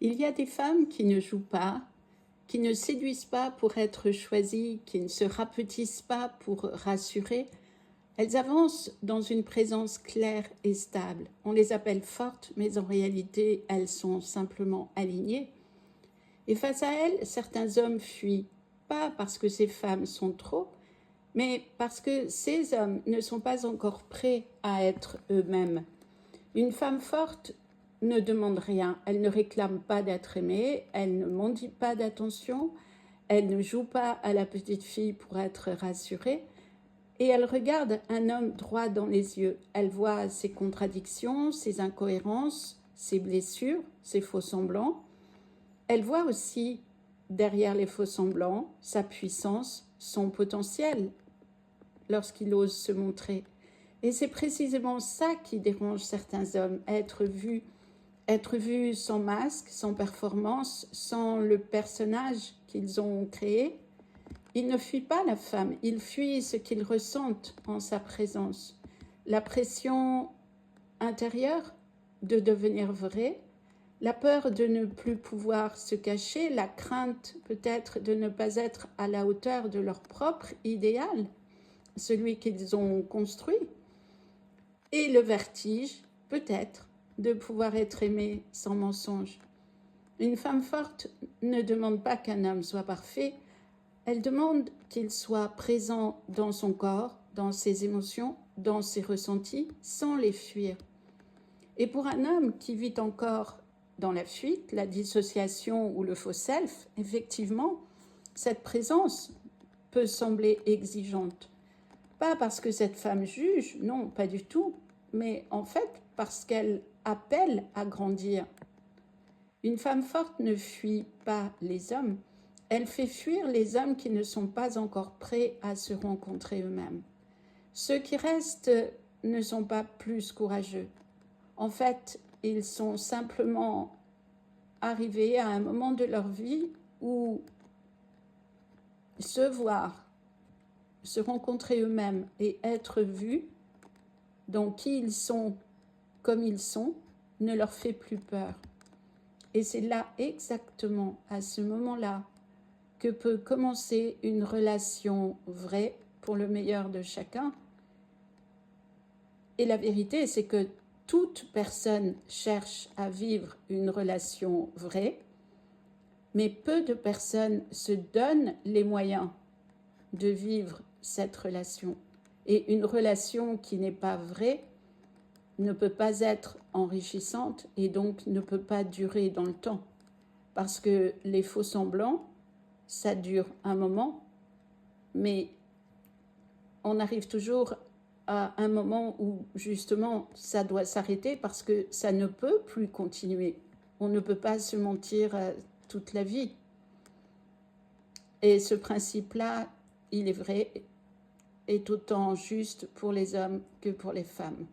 Il y a des femmes qui ne jouent pas, qui ne séduisent pas pour être choisies, qui ne se rapetissent pas pour rassurer. Elles avancent dans une présence claire et stable. On les appelle fortes, mais en réalité, elles sont simplement alignées. Et face à elles, certains hommes fuient, pas parce que ces femmes sont trop, mais parce que ces hommes ne sont pas encore prêts à être eux-mêmes. Une femme forte ne demande rien, elle ne réclame pas d'être aimée, elle ne mendie pas d'attention, elle ne joue pas à la petite fille pour être rassurée, et elle regarde un homme droit dans les yeux. Elle voit ses contradictions, ses incohérences, ses blessures, ses faux-semblants. Elle voit aussi, derrière les faux-semblants, sa puissance, son potentiel, lorsqu'il ose se montrer. Et c'est précisément ça qui dérange certains hommes, être vu sans masque, sans performance, sans le personnage qu'ils ont créé. Ils ne fuient pas la femme, ils fuient ce qu'ils ressentent en sa présence. La pression intérieure de devenir vrai, la peur de ne plus pouvoir se cacher, la crainte peut-être de ne pas être à la hauteur de leur propre idéal, celui qu'ils ont construit, et le vertige, peut-être, de pouvoir être aimé sans mensonge. Une femme forte ne demande pas qu'un homme soit parfait, elle demande qu'il soit présent dans son corps, dans ses émotions, dans ses ressentis, sans les fuir. Et pour un homme qui vit encore dans la fuite, la dissociation ou le faux self, effectivement, cette présence peut sembler exigeante. Pas parce que cette femme juge, non, pas du tout, mais en fait parce qu'elle appelle à grandir. Une femme forte ne fuit pas les hommes, elle fait fuir les hommes qui ne sont pas encore prêts à se rencontrer eux-mêmes. Ceux qui restent ne sont pas plus courageux. En fait, ils sont simplement arrivés à un moment de leur vie où se voir, se rencontrer eux-mêmes et être vus dans qui ils sont, comme ils sont, ne leur fait plus peur. Et c'est là exactement, à ce moment-là, que peut commencer une relation vraie pour le meilleur de chacun. Et la vérité, c'est que toute personne cherche à vivre une relation vraie, mais peu de personnes se donnent les moyens de vivre cette relation. Et une relation qui n'est pas vraie ne peut pas être enrichissante et donc ne peut pas durer dans le temps. Parce que les faux-semblants, ça dure un moment, mais on arrive toujours à un moment où justement ça doit s'arrêter parce que ça ne peut plus continuer. On ne peut pas se mentir toute la vie. Et ce principe-là, il est vrai, est autant juste pour les hommes que pour les femmes.